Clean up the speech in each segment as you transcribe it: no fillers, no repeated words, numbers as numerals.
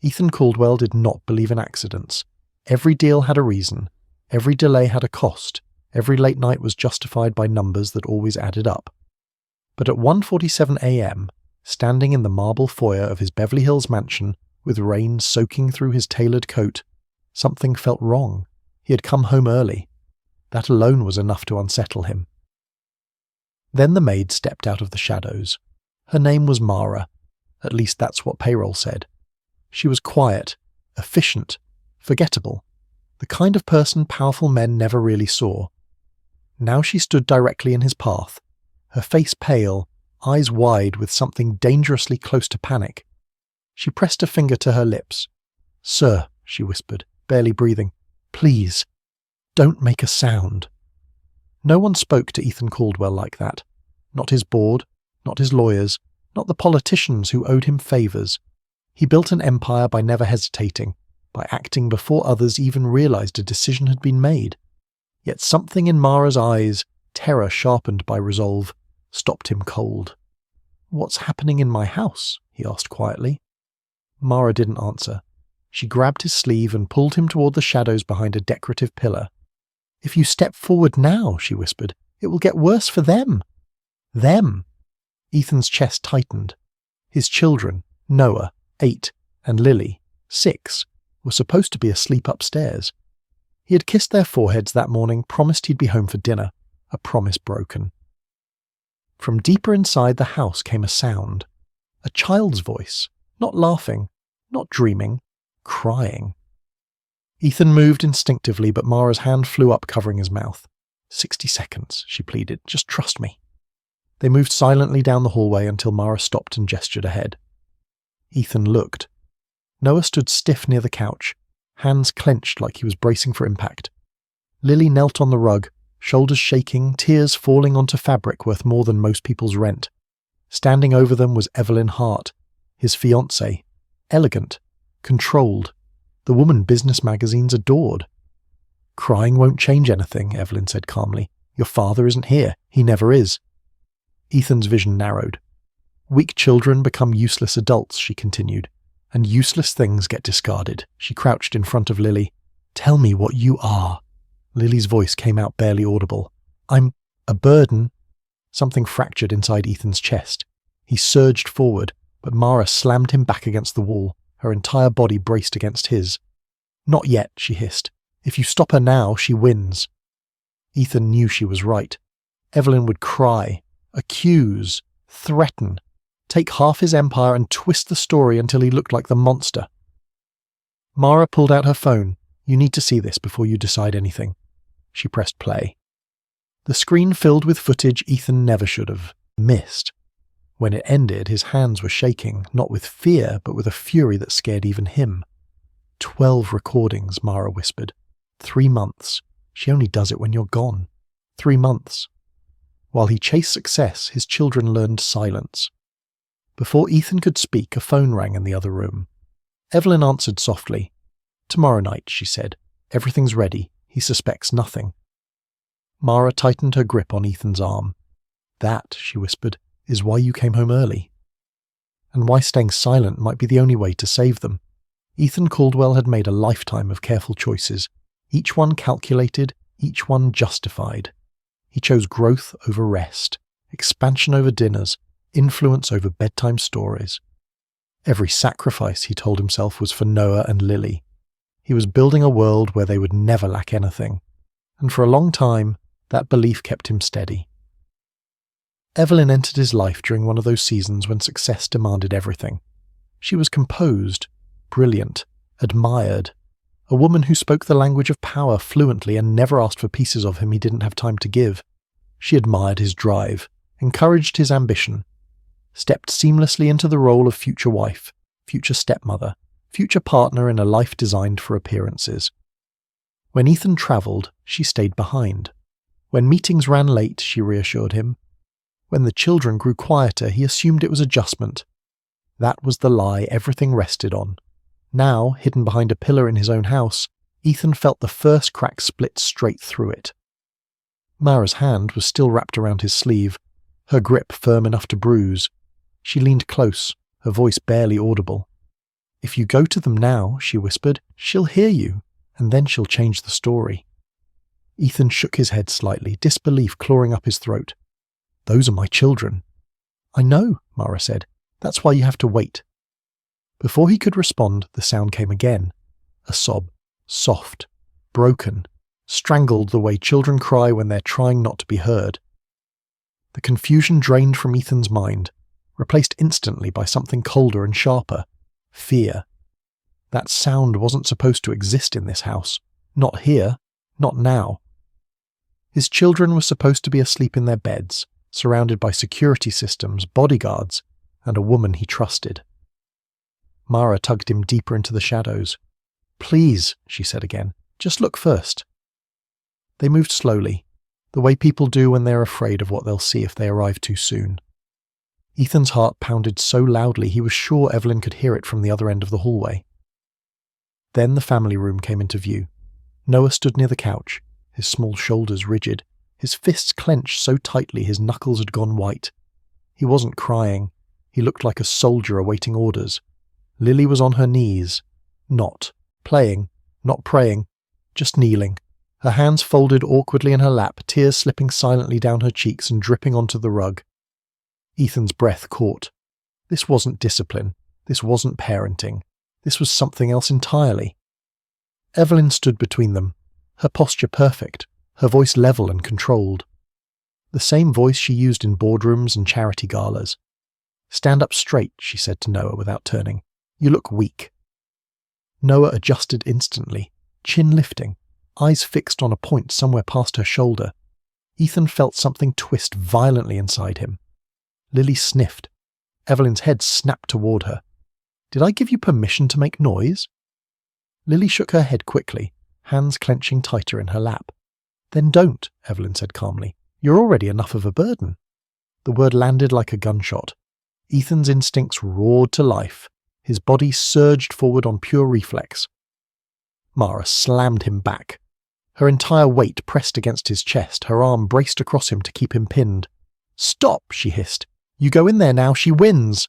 Ethan Caldwell did not believe in accidents. Every deal had a reason. Every delay had a cost. Every late night was justified by numbers that always added up. But at 1:47 a.m., standing in the marble foyer of his Beverly Hills mansion, with rain soaking through his tailored coat, something felt wrong. He had come home early. That alone was enough to unsettle him. Then the maid stepped out of the shadows. Her name was Mara. At least that's what payroll said. She was quiet, efficient, forgettable, the kind of person powerful men never really saw. Now she stood directly in his path, her face pale, eyes wide with something dangerously close to panic. She pressed a finger to her lips. "Sir," she whispered, barely breathing, "please, don't make a sound." No one spoke to Ethan Caldwell like that. Not his board, not his lawyers, not the politicians who owed him favors. He built an empire by never hesitating, by acting before others even realized a decision had been made. Yet something in Mara's eyes, terror sharpened by resolve, stopped him cold. "What's happening in my house?" he asked quietly. Mara didn't answer. She grabbed his sleeve and pulled him toward the shadows behind a decorative pillar. "If you step forward now," she whispered, "it will get worse for them." Them! Ethan's chest tightened. His children, Noah, 8, and Lily, 6, were supposed to be asleep upstairs. He had kissed their foreheads that morning, promised he'd be home for dinner, a promise broken. From deeper inside the house came a sound. A child's voice, not laughing, not dreaming, crying. Ethan moved instinctively, but Mara's hand flew up, covering his mouth. 60 seconds, she pleaded. "Just trust me." They moved silently down the hallway until Mara stopped and gestured ahead. Ethan looked. Noah stood stiff near the couch, hands clenched like he was bracing for impact. Lily knelt on the rug, shoulders shaking, tears falling onto fabric worth more than most people's rent. Standing over them was Evelyn Hart, his fiancée, elegant, controlled, the woman business magazines adored. "Crying won't change anything," Evelyn said calmly. "Your father isn't here. He never is." Ethan's vision narrowed. "Weak children become useless adults," she continued, "and useless things get discarded." She crouched in front of Lily. "Tell me what you are." Lily's voice came out barely audible. "I'm a burden." Something fractured inside Ethan's chest. He surged forward, but Mara slammed him back against the wall, her entire body braced against his. "Not yet," she hissed. "If you stop her now, she wins." Ethan knew she was right. Evelyn would cry, accuse, threaten, take half his empire and twist the story until he looked like the monster. Mara pulled out her phone. "You need to see this before you decide anything." She pressed play. The screen filled with footage Ethan never should have missed. When it ended, his hands were shaking, not with fear, but with a fury that scared even him. 12 recordings, Mara whispered. 3 months. She only does it when you're gone. 3 months. While he chased success, his children learned silence. Before Ethan could speak, a phone rang in the other room. Evelyn answered softly. "Tomorrow night," she said. "Everything's ready. He suspects nothing." Mara tightened her grip on Ethan's arm. "That," she whispered, "is why you came home early." And why staying silent might be the only way to save them. Ethan Caldwell had made a lifetime of careful choices, each one calculated, each one justified. He chose growth over rest, expansion over dinners, influence over bedtime stories. Every sacrifice, he told himself, was for Noah and Lily. He was building a world where they would never lack anything. And for a long time, that belief kept him steady. Evelyn entered his life during one of those seasons when success demanded everything. She was composed, brilliant, admired, a woman who spoke the language of power fluently and never asked for pieces of him he didn't have time to give. She admired his drive, encouraged his ambition, stepped seamlessly into the role of future wife, future stepmother, future partner in a life designed for appearances. When Ethan travelled, she stayed behind. When meetings ran late, she reassured him. When the children grew quieter, he assumed it was adjustment. That was the lie everything rested on. Now, hidden behind a pillar in his own house, Ethan felt the first crack split straight through it. Mara's hand was still wrapped around his sleeve, her grip firm enough to bruise. She leaned close, her voice barely audible. "If you go to them now," she whispered, "she'll hear you, and then she'll change the story." Ethan shook his head slightly, disbelief clawing up his throat. "Those are my children." "I know," Mara said. "That's why you have to wait." Before he could respond, the sound came again. A sob, soft, broken, strangled the way children cry when they're trying not to be heard. The confusion drained from Ethan's mind, replaced instantly by something colder and sharper. Fear. That sound wasn't supposed to exist in this house. Not here. Not now. His children were supposed to be asleep in their beds, surrounded by security systems, bodyguards, and a woman he trusted. Mara tugged him deeper into the shadows. "Please," she said again, "just look first." They moved slowly, the way people do when they're afraid of what they'll see if they arrive too soon. Ethan's heart pounded so loudly he was sure Evelyn could hear it from the other end of the hallway. Then the family room came into view. Noah stood near the couch, his small shoulders rigid, his fists clenched so tightly his knuckles had gone white. He wasn't crying. He looked like a soldier awaiting orders. Lily was on her knees, not playing, not praying, just kneeling, her hands folded awkwardly in her lap, tears slipping silently down her cheeks and dripping onto the rug. Ethan's breath caught. This wasn't discipline. This wasn't parenting. This was something else entirely. Evelyn stood between them, her posture perfect, her voice level and controlled. The same voice she used in boardrooms and charity galas. "Stand up straight," she said to Noah without turning. "You look weak." Noah adjusted instantly, chin lifting, eyes fixed on a point somewhere past her shoulder. Ethan felt something twist violently inside him. Lily sniffed. Evelyn's head snapped toward her. "Did I give you permission to make noise?" Lily shook her head quickly, hands clenching tighter in her lap. "Then don't," Evelyn said calmly. "You're already enough of a burden." The word landed like a gunshot. Ethan's instincts roared to life. His body surged forward on pure reflex. Mara slammed him back. Her entire weight pressed against his chest, her arm braced across him to keep him pinned. "Stop," she hissed. "You go in there now, she wins."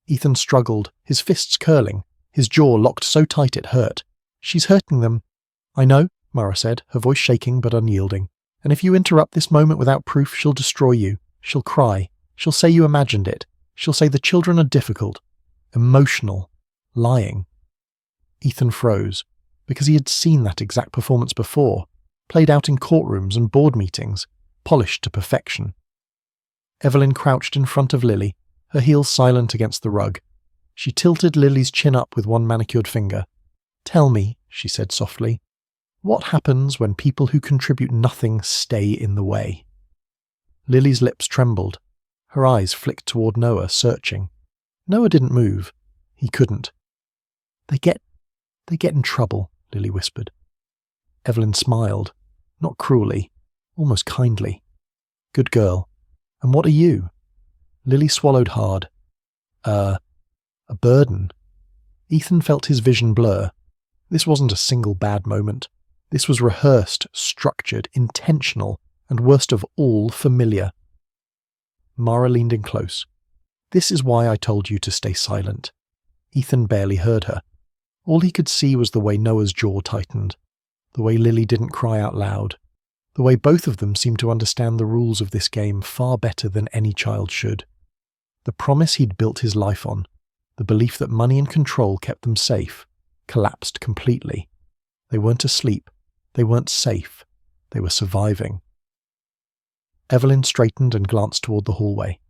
Ethan struggled, his fists curling, his jaw locked so tight it hurt. "She's hurting them." "I know," Mara said, her voice shaking but unyielding. "And if you interrupt this moment without proof, she'll destroy you. She'll cry. She'll say you imagined it. She'll say the children are difficult, emotional, lying." Ethan froze, because he had seen that exact performance before, played out in courtrooms and board meetings, polished to perfection. Evelyn crouched in front of Lily, her heels silent against the rug. She tilted Lily's chin up with one manicured finger. "Tell me," she said softly, "what happens when people who contribute nothing stay in the way?" Lily's lips trembled. Her eyes flicked toward Noah, searching. Noah didn't move. He couldn't. They get in trouble," Lily whispered. Evelyn smiled, not cruelly, almost kindly. "Good girl. And what are you?" Lily swallowed hard. A burden." Ethan felt his vision blur. This wasn't a single bad moment. This was rehearsed, structured, intentional, and worst of all, familiar. Mara leaned in close. "This is why I told you to stay silent." Ethan barely heard her. All he could see was the way Noah's jaw tightened, the way Lily didn't cry out loud, the way both of them seemed to understand the rules of this game far better than any child should. The promise he'd built his life on, the belief that money and control kept them safe, collapsed completely. They weren't asleep. They weren't safe. They were surviving. Evelyn straightened and glanced toward the hallway.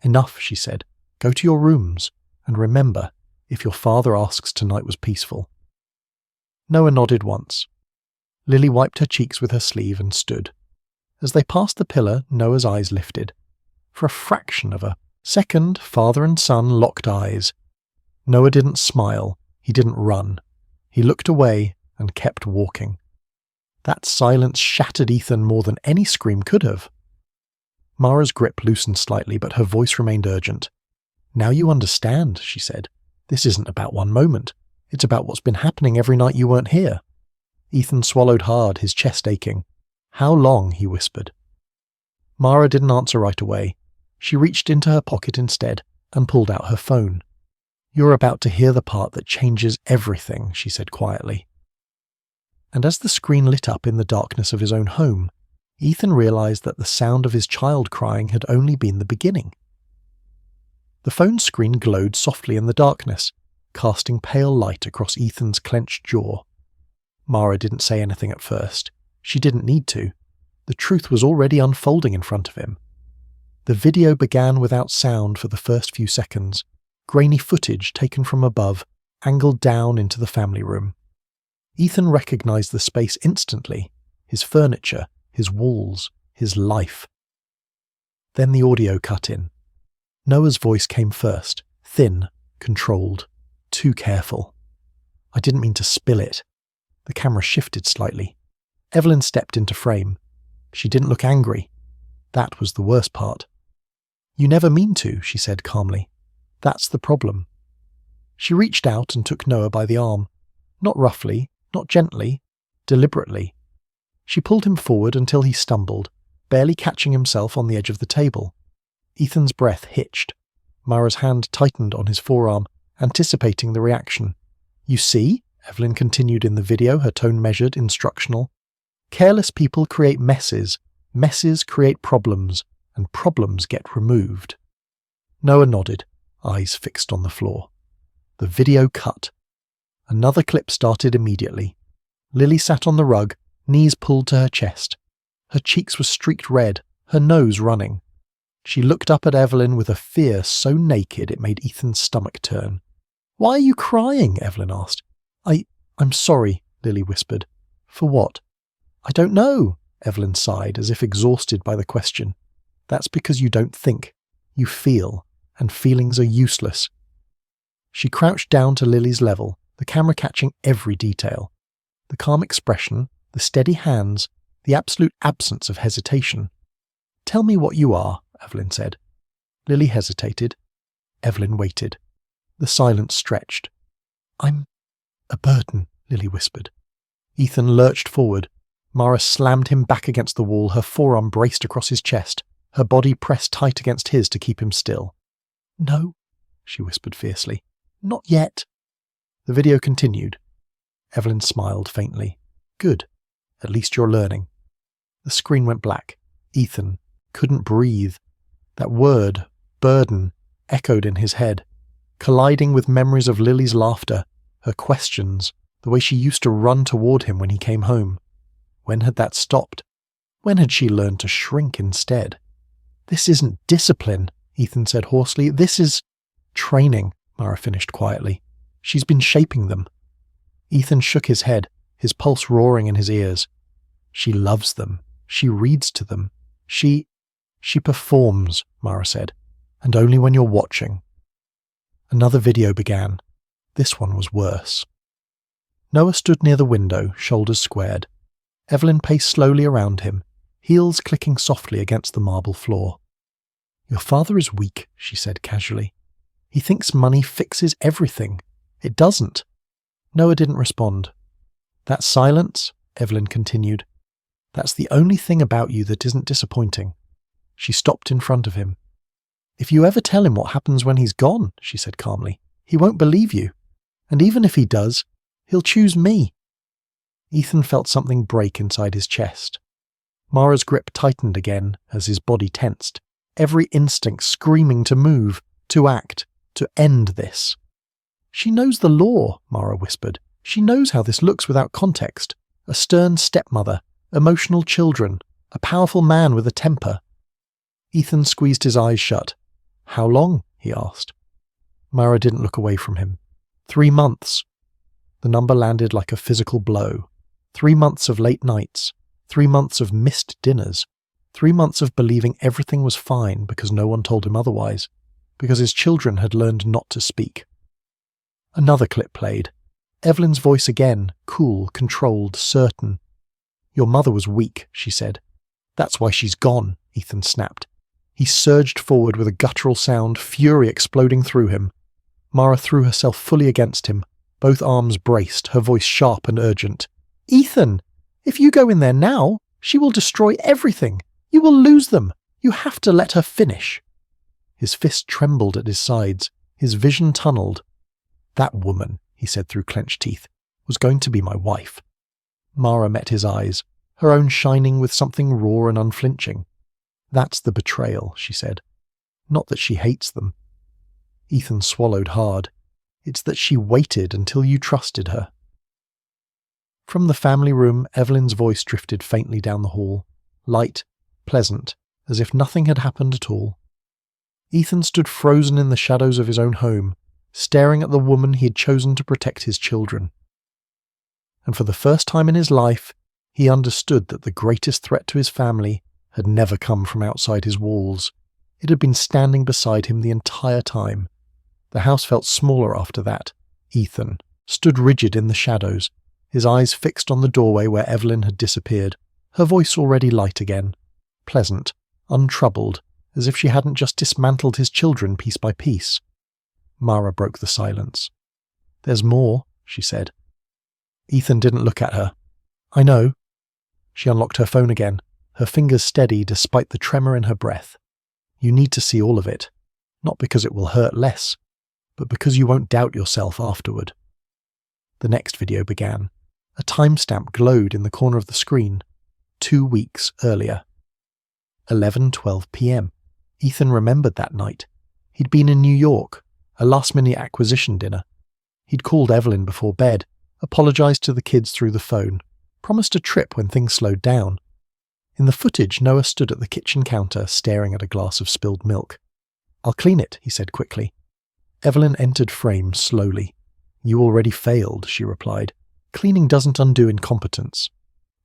"Enough," she said. "Go to your rooms, and remember, if your father asks, tonight was peaceful." Noah nodded once. Lily wiped her cheeks with her sleeve and stood. As they passed the pillar, Noah's eyes lifted. For a fraction of a second, father and son locked eyes. Noah didn't smile. He didn't run. He looked away and kept walking. That silence shattered Ethan more than any scream could have. Mara's grip loosened slightly, but her voice remained urgent. "Now you understand," she said. "This isn't about one moment. It's about what's been happening every night you weren't here." Ethan swallowed hard, his chest aching. "How long?" he whispered. Mara didn't answer right away. She reached into her pocket instead and pulled out her phone. "You're about to hear the part that changes everything," she said quietly. And as the screen lit up in the darkness of his own home, Ethan realized that the sound of his child crying had only been the beginning. The phone screen glowed softly in the darkness, casting pale light across Ethan's clenched jaw. Mara didn't say anything at first. She didn't need to. The truth was already unfolding in front of him. The video began without sound for the first few seconds, grainy footage taken from above, angled down into the family room. Ethan recognized the space instantly, his furniture, his walls, his life. Then the audio cut in. Noah's voice came first, thin, controlled, too careful. "I didn't mean to spill it." The camera shifted slightly. Evelyn stepped into frame. She didn't look angry. That was the worst part. "You never mean to," she said calmly. "That's the problem." She reached out and took Noah by the arm. Not roughly, not gently, deliberately. She pulled him forward until he stumbled, barely catching himself on the edge of the table. Ethan's breath hitched. Mara's hand tightened on his forearm, anticipating the reaction. "You see?" Evelyn continued in the video, her tone measured, instructional. "Careless people create messes, messes create problems, and problems get removed." Noah nodded, eyes fixed on the floor. The video cut. Another clip started immediately. Lily sat on the rug, knees pulled to her chest. Her cheeks were streaked red, her nose running. She looked up at Evelyn with a fear so naked it made Ethan's stomach turn. "Why are you crying?" Evelyn asked. I'm sorry," Lily whispered. "For what?" "I don't know," Evelyn sighed, as if exhausted by the question. "That's because you don't think. You feel, and feelings are useless." She crouched down to Lily's level, the camera catching every detail. The calm expression, the steady hands, the absolute absence of hesitation. "Tell me what you are," Evelyn said. Lily hesitated. Evelyn waited. The silence stretched. "I'm a burden," Lily whispered. Ethan lurched forward. Mara slammed him back against the wall, her forearm braced across his chest, her body pressed tight against his to keep him still. "No," she whispered fiercely. "Not yet." The video continued. Evelyn smiled faintly. "Good. At least you're learning." The screen went black. Ethan couldn't breathe. That word, burden, echoed in his head, colliding with memories of Lily's laughter, her questions, the way she used to run toward him when he came home. When had that stopped? When had she learned to shrink instead? "This isn't discipline," Ethan said hoarsely. "This is training," Mara finished quietly. "She's been shaping them." Ethan shook his head, his pulse roaring in his ears. "She loves them. She reads to them. She performs," Mara said, "and only when you're watching." Another video began. This one was worse. Noah stood near the window, shoulders squared. Evelyn paced slowly around him, heels clicking softly against the marble floor. "Your father is weak," she said casually. "He thinks money fixes everything. It doesn't." Noah didn't respond. "That silence," Evelyn continued, "that's the only thing about you that isn't disappointing." She stopped in front of him. "If you ever tell him what happens when he's gone," she said calmly, "he won't believe you. And even if he does, he'll choose me." Ethan felt something break inside his chest. Mara's grip tightened again as his body tensed, every instinct screaming to move, to act, to end this. "She knows the law," Mara whispered. "She knows how this looks without context. A stern stepmother, emotional children, a powerful man with a temper." Ethan squeezed his eyes shut. "How long?" he asked. Mara didn't look away from him. 3 months. The number landed like a physical blow. 3 months of late nights. 3 months of missed dinners. 3 months of believing everything was fine because no one told him otherwise, because his children had learned not to speak. Another clip played. Evelyn's voice again, cool, controlled, certain. "Your mother was weak," she said. "That's why she's gone," Ethan snapped. He surged forward with a guttural sound, fury exploding through him. Mara threw herself fully against him, both arms braced, her voice sharp and urgent. "Ethan, if you go in there now, she will destroy everything. You will lose them. You have to let her finish." His fist trembled at his sides, his vision tunneled. That woman, he said through clenched teeth, was going to be my wife. Mara met his eyes, her own shining with something raw and unflinching. That's the betrayal, she said. Not that she hates them. Ethan swallowed hard. It's that she waited until you trusted her. From the family room, Evelyn's voice drifted faintly down the hall, light, pleasant, as if nothing had happened at all. Ethan stood frozen in the shadows of his own home, staring at the woman he had chosen to protect his children. And for the first time in his life, he understood that the greatest threat to his family had never come from outside his walls. It had been standing beside him the entire time. The house felt smaller after that. Ethan stood rigid in the shadows, his eyes fixed on the doorway where Evelyn had disappeared, her voice already light again, pleasant, untroubled, as if she hadn't just dismantled his children piece by piece. Mara broke the silence. "There's more," she said. Ethan didn't look at her. "I know." She unlocked her phone again, her fingers steady despite the tremor in her breath. "You need to see all of it. Not because it will hurt less, but because you won't doubt yourself afterward." The next video began. A timestamp glowed in the corner of the screen. 2 weeks earlier. 11:12 p.m. Ethan remembered that night. He'd been in New York, a last-minute acquisition dinner. He'd called Evelyn before bed, apologized to the kids through the phone, promised a trip when things slowed down. In the footage, Noah stood at the kitchen counter staring at a glass of spilled milk. "I'll clean it," he said quickly. Evelyn entered frame slowly. "You already failed," she replied. "Cleaning doesn't undo incompetence."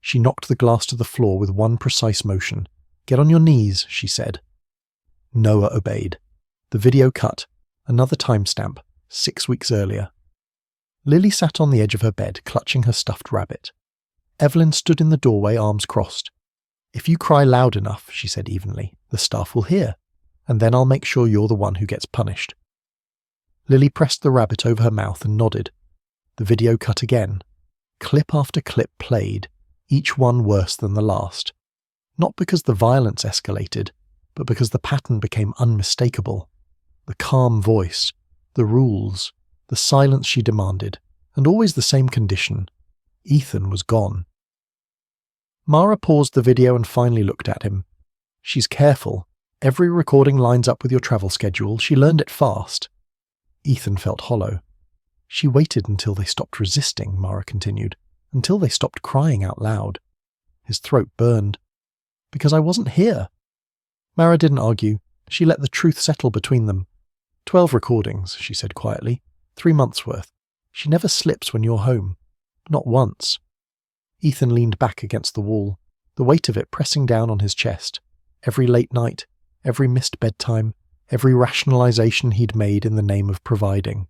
She knocked the glass to the floor with one precise motion. "Get on your knees," she said. Noah obeyed. The video cut. Another timestamp, 6 weeks earlier. Lily sat on the edge of her bed, clutching her stuffed rabbit. Evelyn stood in the doorway, arms crossed. "If you cry loud enough," she said evenly, "the staff will hear, and then I'll make sure you're the one who gets punished." Lily pressed the rabbit over her mouth and nodded. The video cut again. Clip after clip played, each one worse than the last. Not because the violence escalated, but because the pattern became unmistakable. The calm voice, the rules, the silence she demanded, and always the same condition. Ethan was gone. Mara paused the video and finally looked at him. "She's careful. Every recording lines up with your travel schedule. She learned it fast." Ethan felt hollow. "She waited until they stopped resisting," Mara continued, "until they stopped crying out loud." His throat burned. "Because I wasn't here." Mara didn't argue. She let the truth settle between them. 12 recordings, she said quietly. 3 months' worth. She never slips when you're home. Not once. Ethan leaned back against the wall, the weight of it pressing down on his chest. Every late night, every missed bedtime, every rationalization he'd made in the name of providing.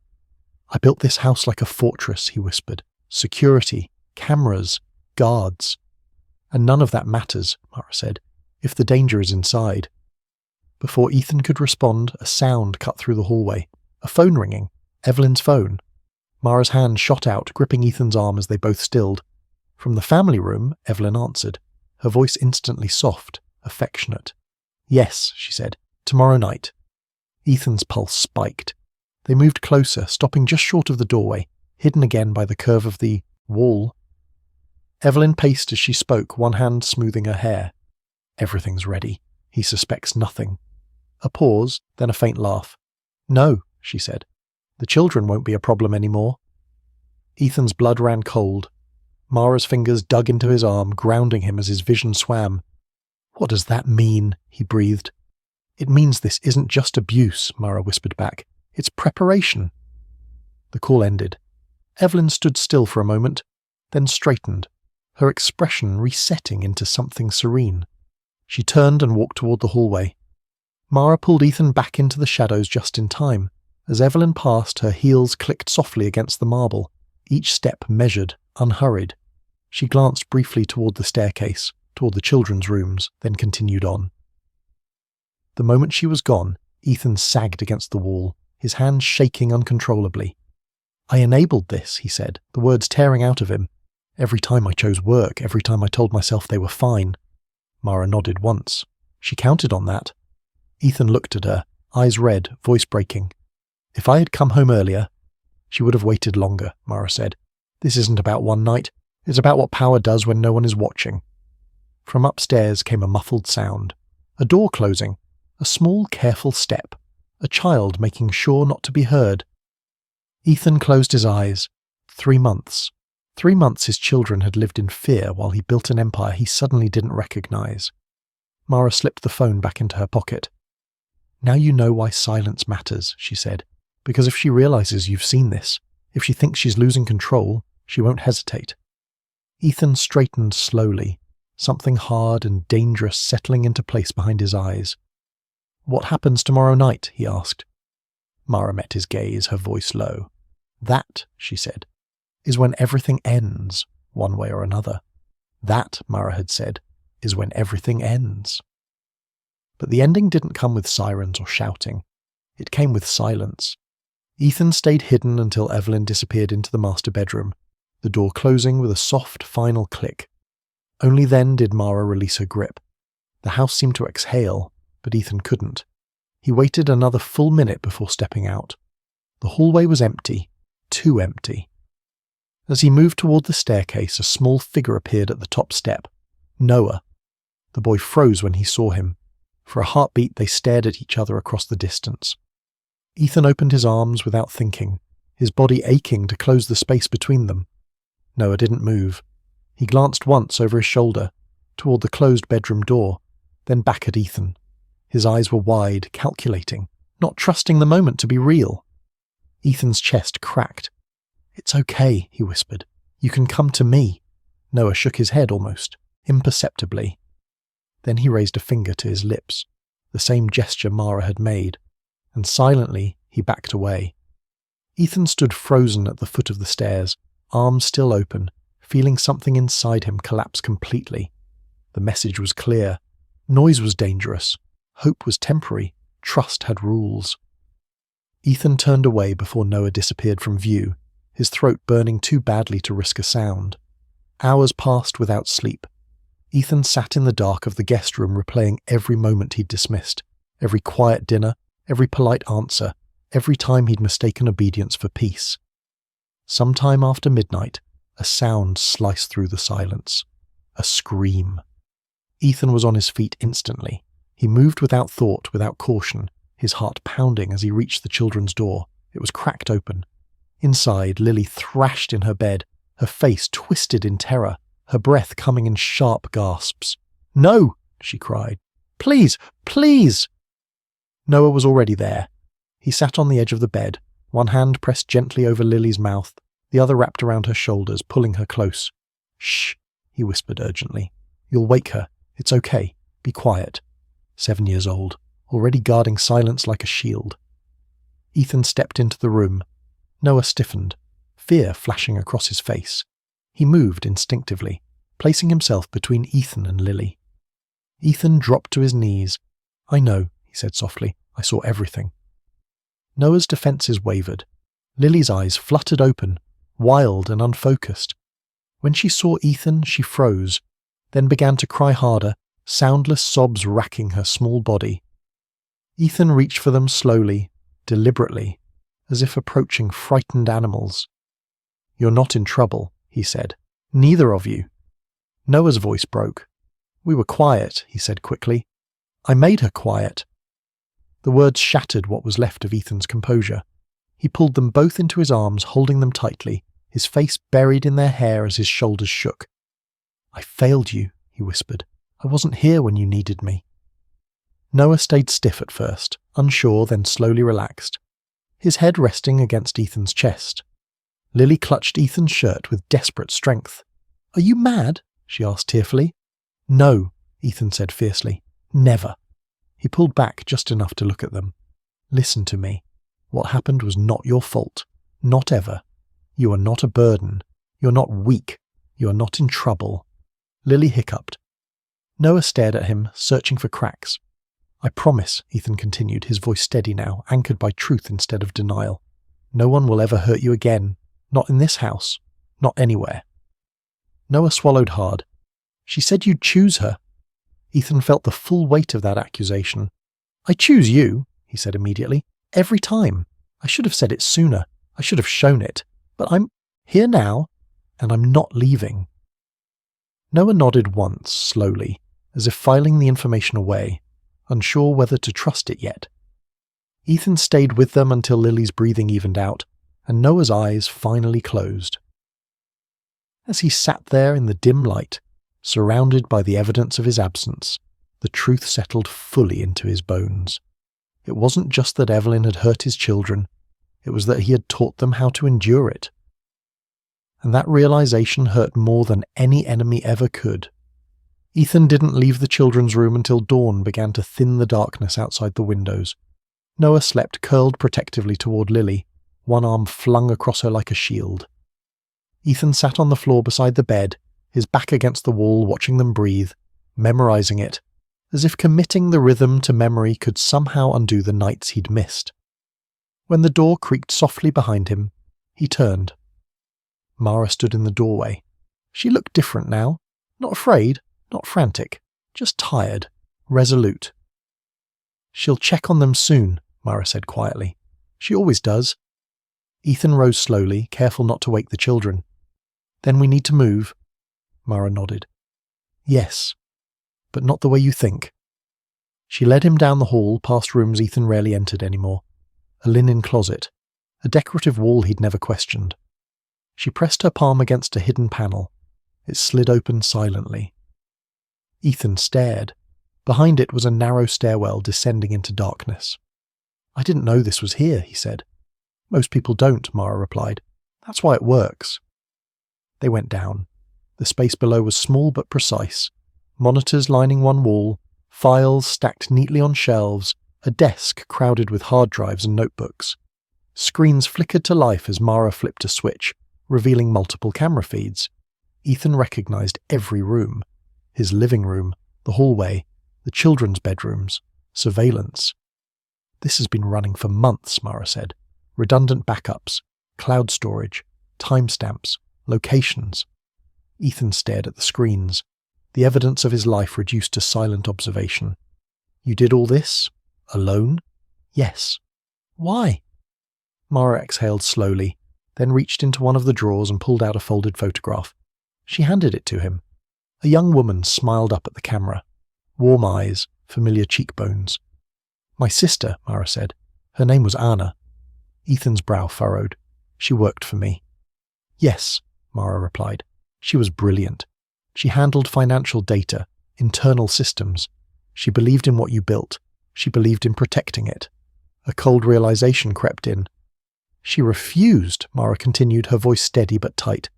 "I built this house like a fortress," he whispered. "Security, cameras, guards." "And none of that matters," Mara said, "if the danger is inside." Before Ethan could respond, a sound cut through the hallway. A phone ringing. Evelyn's phone. Mara's hand shot out, gripping Ethan's arm as they both stilled. From the family room, Evelyn answered, her voice instantly soft, affectionate. "Yes," she said, "tomorrow night." Ethan's pulse spiked. They moved closer, stopping just short of the doorway, hidden again by the curve of the wall. Evelyn paced as she spoke, one hand smoothing her hair. "Everything's ready. He suspects nothing." A pause, then a faint laugh. "No," she said. "The children won't be a problem anymore." Ethan's blood ran cold. Mara's fingers dug into his arm, grounding him as his vision swam. "What does that mean?" he breathed. "It means this isn't just abuse," Mara whispered back. "It's preparation." The call ended. Evelyn stood still for a moment, then straightened, her expression resetting into something serene. She turned and walked toward the hallway. Mara pulled Ethan back into the shadows just in time. As Evelyn passed, her heels clicked softly against the marble, each step measured, unhurried. She glanced briefly toward the staircase, toward the children's rooms, then continued on. The moment she was gone, Ethan sagged against the wall, his hands shaking uncontrollably. "I enabled this," he said, the words tearing out of him. "Every time I chose work, every time I told myself they were fine." Mara nodded once. She counted on that. Ethan looked at her, eyes red, voice breaking. "If I had come home earlier, She would have waited longer, Mara said. This isn't about one night. It's about what power does when no one is watching. From upstairs came a muffled sound. A door closing. A small, careful step. A child making sure not to be heard. Ethan closed his eyes. 3 months. 3 months his children had lived in fear while he built an empire he suddenly didn't recognize. Mara slipped the phone back into her pocket. Now you know why silence matters, she said, because if she realizes you've seen this, if she thinks she's losing control, she won't hesitate. Ethan straightened slowly, something hard and dangerous settling into place behind his eyes. What happens tomorrow night? He asked. Mara met his gaze, her voice low. That, she said, is when everything ends, one way or another. That, Mara had said, is when everything ends. But the ending didn't come with sirens or shouting. It came with silence. Ethan stayed hidden until Evelyn disappeared into the master bedroom, the door closing with a soft, final click. Only then did Mara release her grip. The house seemed to exhale, but Ethan couldn't. He waited another full minute before stepping out. The hallway was empty, too empty. As he moved toward the staircase, a small figure appeared at the top step. Noah. The boy froze when he saw him. For a heartbeat, they stared at each other across the distance. Ethan opened his arms without thinking, his body aching to close the space between them. Noah didn't move. He glanced once over his shoulder, toward the closed bedroom door, then back at Ethan. His eyes were wide, calculating, not trusting the moment to be real. Ethan's chest cracked. "It's okay," he whispered. "You can come to me." Noah shook his head almost, imperceptibly. Then he raised a finger to his lips, the same gesture Mara had made, and silently he backed away. Ethan stood frozen at the foot of the stairs, arms still open, feeling something inside him collapse completely. The message was clear. Noise was dangerous. Hope was temporary. Trust had rules. Ethan turned away before Noah disappeared from view, his throat burning too badly to risk a sound. Hours passed without sleep. Ethan sat in the dark of the guest room replaying every moment he'd dismissed, every quiet dinner, every polite answer, every time he'd mistaken obedience for peace. Sometime after midnight, a sound sliced through the silence. A scream. Ethan was on his feet instantly. He moved without thought, without caution, his heart pounding as he reached the children's door. It was cracked open. Inside, Lily thrashed in her bed, her face twisted in terror, her breath coming in sharp gasps. "No!" she cried. "Please! Please!" Noah was already there. He sat on the edge of the bed, one hand pressed gently over Lily's mouth, the other wrapped around her shoulders, pulling her close. "Shh," he whispered urgently. "You'll wake her. It's okay. Be quiet." 7 years old, already guarding silence like a shield. Ethan stepped into the room. Noah stiffened, fear flashing across his face. He moved instinctively, placing himself between Ethan and Lily. Ethan dropped to his knees. "I know," he said softly. "I saw everything." Noah's defenses wavered. Lily's eyes fluttered open, wild and unfocused. When she saw Ethan, she froze, then began to cry harder, soundless sobs racking her small body. Ethan reached for them slowly, deliberately, as if approaching frightened animals. "You're not in trouble," he said. "Neither of you." Noah's voice broke. "We were quiet," he said quickly. "I made her quiet." The words shattered what was left of Ethan's composure. He pulled them both into his arms, holding them tightly, his face buried in their hair as his shoulders shook. "I failed you," he whispered. "I wasn't here when you needed me." Noah stayed stiff at first, unsure, then slowly relaxed, his head resting against Ethan's chest. Lily clutched Ethan's shirt with desperate strength. "Are you mad?" she asked tearfully. "No," Ethan said fiercely. "Never." He pulled back just enough to look at them. "Listen to me. What happened was not your fault. Not ever. You are not a burden. You're not weak. You are not in trouble." Lily hiccuped. Noah stared at him, searching for cracks. "I promise," Ethan continued, his voice steady now, anchored by truth instead of denial. "No one will ever hurt you again. Not in this house. Not anywhere." Noah swallowed hard. "She said you'd choose her." Ethan felt the full weight of that accusation. "I choose you," he said immediately. "Every time. I should have said it sooner. I should have shown it, but I'm here now, and I'm not leaving." Noah nodded once, slowly, as if filing the information away, unsure whether to trust it yet. Ethan stayed with them until Lily's breathing evened out, and Noah's eyes finally closed. As he sat there in the dim light, surrounded by the evidence of his absence, the truth settled fully into his bones. It wasn't just that Evelyn had hurt his children, it was that he had taught them how to endure it. And that realization hurt more than any enemy ever could. Ethan didn't leave the children's room until dawn began to thin the darkness outside the windows. Noah slept curled protectively toward Lily, one arm flung across her like a shield. Ethan sat on the floor beside the bed, his back against the wall, watching them breathe, memorizing it, as if committing the rhythm to memory could somehow undo the nights he'd missed. When the door creaked softly behind him, he turned. Mara stood in the doorway. She looked different now, not afraid, not frantic, just tired, resolute. "She'll check on them soon," Mara said quietly. "She always does." Ethan rose slowly, careful not to wake the children. "Then we need to move." Mara nodded. "Yes, but not the way you think." She led him down the hall, past rooms Ethan rarely entered anymore. A linen closet, a decorative wall he'd never questioned. She pressed her palm against a hidden panel. It slid open silently. Ethan stared. Behind it was a narrow stairwell descending into darkness. "I didn't know this was here," he said. "Most people don't," Mara replied. "That's why it works." They went down. The space below was small but precise. Monitors lining one wall, files stacked neatly on shelves, a desk crowded with hard drives and notebooks. Screens flickered to life as Mara flipped a switch, revealing multiple camera feeds. Ethan recognized every room. His living room, the hallway, the children's bedrooms, surveillance. "This has been running for months," Mara said. "Redundant backups, cloud storage, timestamps, locations." Ethan stared at the screens, the evidence of his life reduced to silent observation. "You did all this? Alone?" "Yes." "Why?" Mara exhaled slowly, then reached into one of the drawers and pulled out a folded photograph. She handed it to him. A young woman smiled up at the camera. Warm eyes, familiar cheekbones. "My sister," Mara said. "Her name was Anna." Ethan's brow furrowed. "She worked for me." "Yes," Mara replied. "She was brilliant. She handled financial data, internal systems. She believed in what you built. She believed in protecting it." A cold realization crept in. "She refused," Mara continued, her voice steady but tight.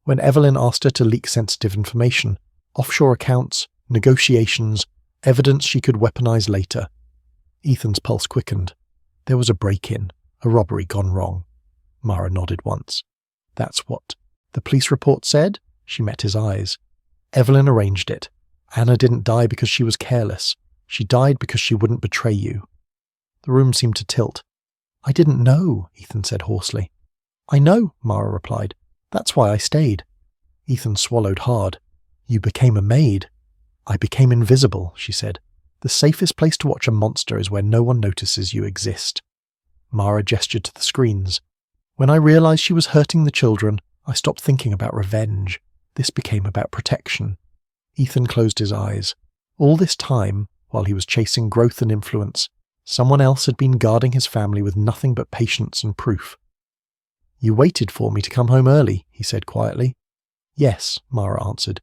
"When Evelyn asked her to leak sensitive information, offshore accounts, negotiations, evidence she could weaponize later." Ethan's pulse quickened. There was a break-in, a robbery gone wrong. Mara nodded once. "That's what the police report said?" She met his eyes. "Evelyn arranged it. Anna didn't die because she was careless. She died because she wouldn't betray you." The room seemed to tilt. "I didn't know," Ethan said hoarsely. "I know," Mara replied. "That's why I stayed." Ethan swallowed hard. "You became a maid." "I became invisible," she said. "The safest place to watch a monster is where no one notices you exist." Mara gestured to the screens. "When I realized she was hurting the children, I stopped thinking about revenge. This became about protection." Ethan closed his eyes. All this time, while he was chasing growth and influence, someone else had been guarding his family with nothing but patience and proof. "You waited for me to come home early," he said quietly. "Yes," Mara answered.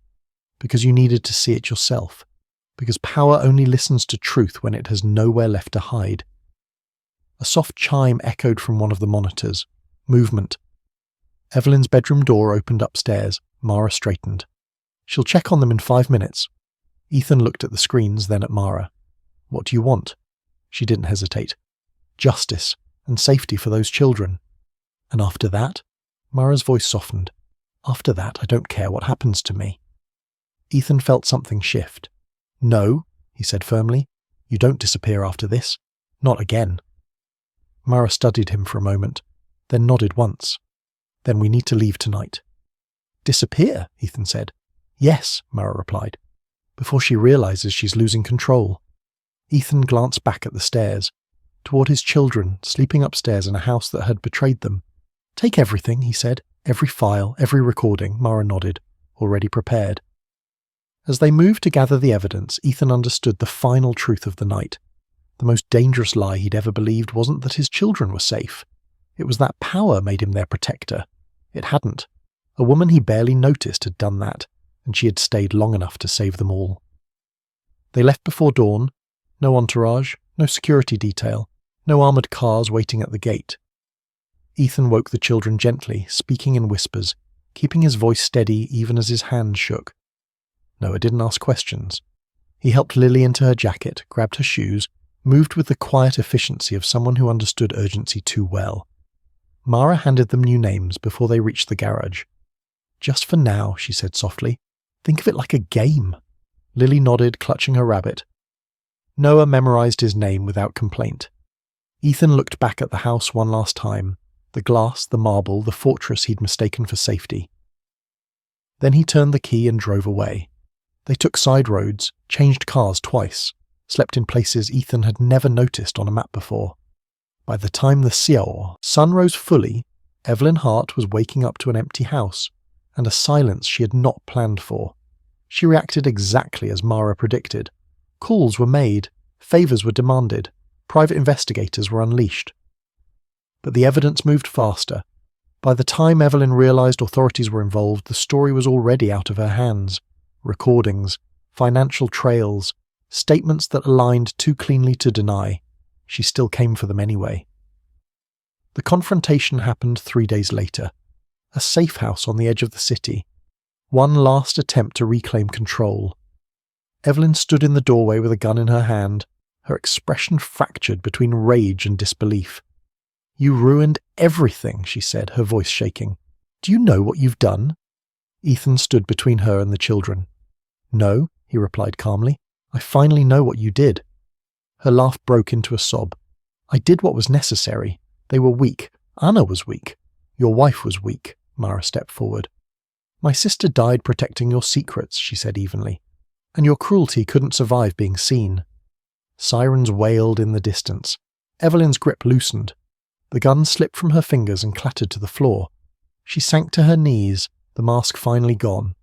"Because you needed to see it yourself. Because power only listens to truth when it has nowhere left to hide." A soft chime echoed from one of the monitors. Movement. Evelyn's bedroom door opened upstairs. Mara straightened. "She'll check on them in 5 minutes." Ethan looked at the screens, then at Mara. "What do you want?" She didn't hesitate. "Justice and safety for those children." "And after that?" Mara's voice softened. "After that, I don't care what happens to me." Ethan felt something shift. "No," he said firmly. "You don't disappear after this. Not again." Mara studied him for a moment, then nodded once. "Then we need to leave tonight." "Disappear?" Ethan said. "Yes," Mara replied. "Before she realizes she's losing control." Ethan glanced back at the stairs, toward his children sleeping upstairs in a house that had betrayed them. "Take everything," he said. "Every file, every recording." Mara nodded, already prepared. As they moved to gather the evidence, Ethan understood the final truth of the night. The most dangerous lie he'd ever believed wasn't that his children were safe. It was that power made him their protector. It hadn't. A woman he barely noticed had done that, and she had stayed long enough to save them all. They left before dawn. No entourage, no security detail, no armoured cars waiting at the gate. Ethan woke the children gently, speaking in whispers, keeping his voice steady even as his hands shook. Noah didn't ask questions. He helped Lily into her jacket, grabbed her shoes, moved with the quiet efficiency of someone who understood urgency too well. Mara handed them new names before they reached the garage. "Just for now," she said softly. "Think of it like a game." Lily nodded, clutching her rabbit. Noah memorized his name without complaint. Ethan looked back at the house one last time, the glass, the marble, the fortress he'd mistaken for safety. Then he turned the key and drove away. They took side roads, changed cars twice, slept in places Ethan had never noticed on a map before. By the time the sun rose fully, Evelyn Hart was waking up to an empty house, and a silence she had not planned for. She reacted exactly as Mara predicted. Calls were made, favours were demanded, private investigators were unleashed. But the evidence moved faster. By the time Evelyn realised authorities were involved, the story was already out of her hands. Recordings, financial trails, statements that aligned too cleanly to deny. She still came for them anyway. The confrontation happened 3 days later. A safe house on the edge of the city. One last attempt to reclaim control. Evelyn stood in the doorway with a gun in her hand, her expression fractured between rage and disbelief. "You ruined everything," she said, her voice shaking. "Do you know what you've done?" Ethan stood between her and the children. "No," he replied calmly. "I finally know what you did." Her laugh broke into a sob. "I did what was necessary. They were weak. Anna was weak. Your wife was weak." Mara stepped forward. "My sister died protecting your secrets," she said evenly. "And your cruelty couldn't survive being seen." Sirens wailed in the distance. Evelyn's grip loosened. The gun slipped from her fingers and clattered to the floor. She sank to her knees, the mask finally gone.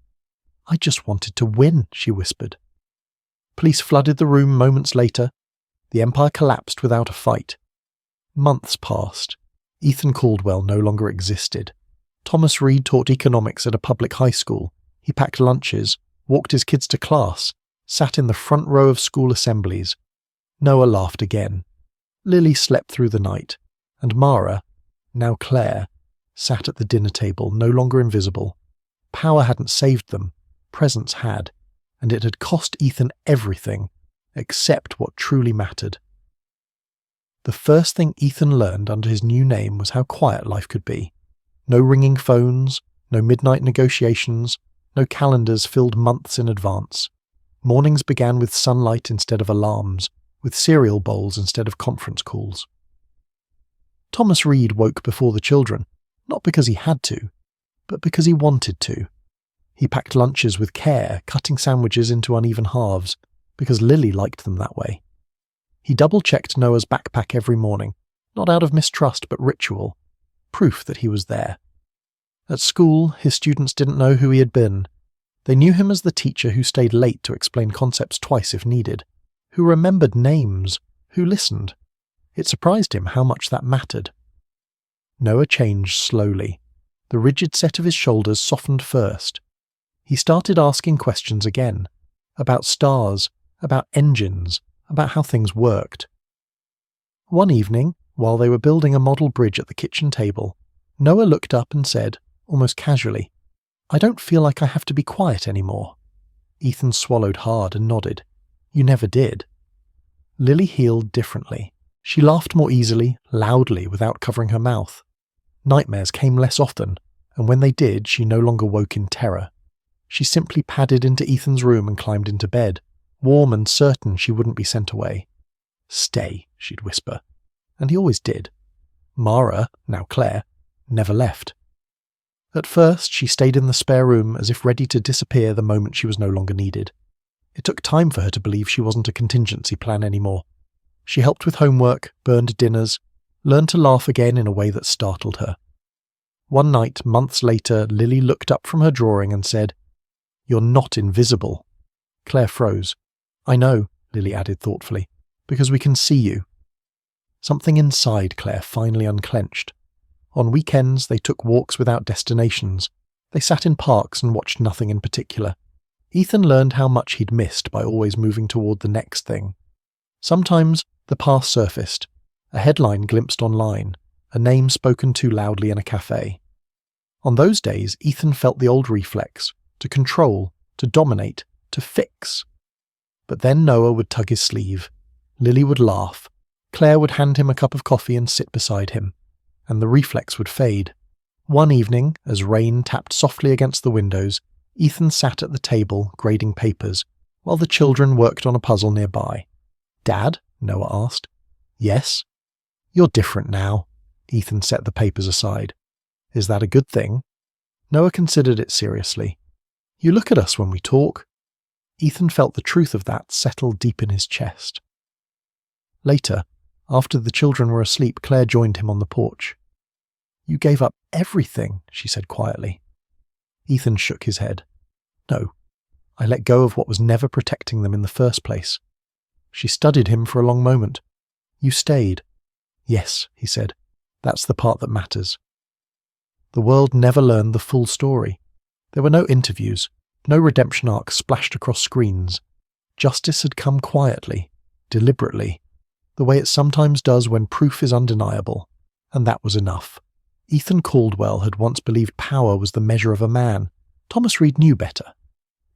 "I just wanted to win," she whispered. Police flooded the room moments later. The empire collapsed without a fight. Months passed. Ethan Caldwell no longer existed. Thomas Reed taught economics at a public high school. He packed lunches, walked his kids to class, sat in the front row of school assemblies. Noah laughed again. Lily slept through the night, and Mara, now Claire, sat at the dinner table, no longer invisible. Power hadn't saved them, presence had, and it had cost Ethan everything, except what truly mattered. The first thing Ethan learned under his new name was how quiet life could be. No ringing phones, no midnight negotiations, no calendars filled months in advance. Mornings began with sunlight instead of alarms, with cereal bowls instead of conference calls. Thomas Reed woke before the children, not because he had to, but because he wanted to. He packed lunches with care, cutting sandwiches into uneven halves, because Lily liked them that way. He double-checked Noah's backpack every morning, not out of mistrust but ritual, proof that he was there. At school, his students didn't know who he had been. They knew him as the teacher who stayed late to explain concepts twice if needed, who remembered names, who listened. It surprised him how much that mattered. Noah changed slowly. The rigid set of his shoulders softened first. He started asking questions again, about stars, about engines, about how things worked. One evening, while they were building a model bridge at the kitchen table, Noah looked up and said, almost casually, "I don't feel like I have to be quiet anymore." Ethan swallowed hard and nodded. "You never did." Lily healed differently. She laughed more easily, loudly, without covering her mouth. Nightmares came less often, and when they did, she no longer woke in terror. She simply padded into Ethan's room and climbed into bed, warm and certain she wouldn't be sent away. "Stay," she'd whisper. And he always did. Mara, now Claire, never left. At first, she stayed in the spare room as if ready to disappear the moment she was no longer needed. It took time for her to believe she wasn't a contingency plan anymore. She helped with homework, burned dinners, learned to laugh again in a way that startled her. One night, months later, Lily looked up from her drawing and said, "You're not invisible." Claire froze. "I know," Lily added thoughtfully, "because we can see you." Something inside Claire finally unclenched. On weekends, they took walks without destinations. They sat in parks and watched nothing in particular. Ethan learned how much he'd missed by always moving toward the next thing. Sometimes the past surfaced, a headline glimpsed online, a name spoken too loudly in a cafe. On those days, Ethan felt the old reflex, to control, to dominate, to fix. But then Noah would tug his sleeve, Lily would laugh, Claire would hand him a cup of coffee and sit beside him, and the reflex would fade. One evening, as rain tapped softly against the windows, Ethan sat at the table grading papers, while the children worked on a puzzle nearby. "Dad?" Noah asked. "Yes?" "You're different now." Ethan set the papers aside. "Is that a good thing?" Noah considered it seriously. "You look at us when we talk." Ethan felt the truth of that settle deep in his chest. Later, after the children were asleep, Claire joined him on the porch. "You gave up everything," she said quietly. Ethan shook his head. "No, I let go of what was never protecting them in the first place." She studied him for a long moment. "You stayed." "Yes," he said. "That's the part that matters." The world never learned the full story. There were no interviews, no redemption arcs splashed across screens. Justice had come quietly, deliberately, the way it sometimes does when proof is undeniable, and that was enough. Ethan Caldwell had once believed power was the measure of a man. Thomas Reed knew better.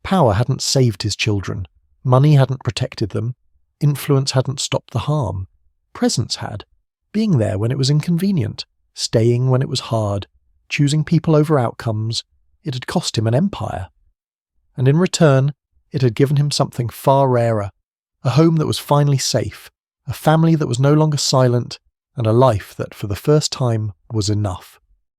Power hadn't saved his children. Money hadn't protected them. Influence hadn't stopped the harm. Presence had. Being there when it was inconvenient. Staying when it was hard. Choosing people over outcomes. It had cost him an empire. And in return, it had given him something far rarer. A home that was finally safe. A family that was no longer silent. And a life that, for the first time, was enough.